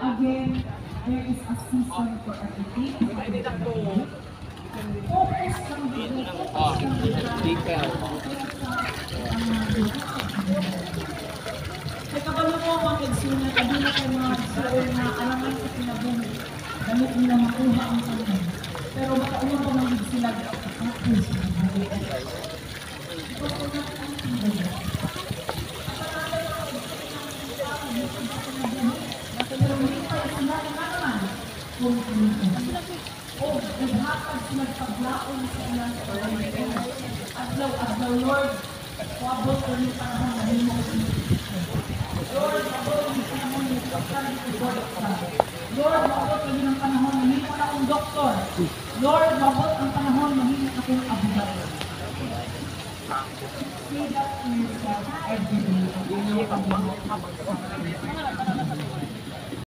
Again, there is a season for everything. Focus lang dito. Sa kabalo mo, mga kagsuna, sabi na kayo mga suol na alaman sa pinabunod. Damit nila makuha ang sanay. Pero baka ulo ko nang sila ang puso. Pero hindi pa sila naman kung o naghapag sila paglaon sa ilang Adlaw, Lord, wabot ko yung panahon na hindi mo Lord, wabot yung panahon na pagkalit ko Lord, wabot ko yung panahon na hindi mo na akong doktor. Lord, wabot ang panahon na hindi akong abogado. Say that to yourself every day.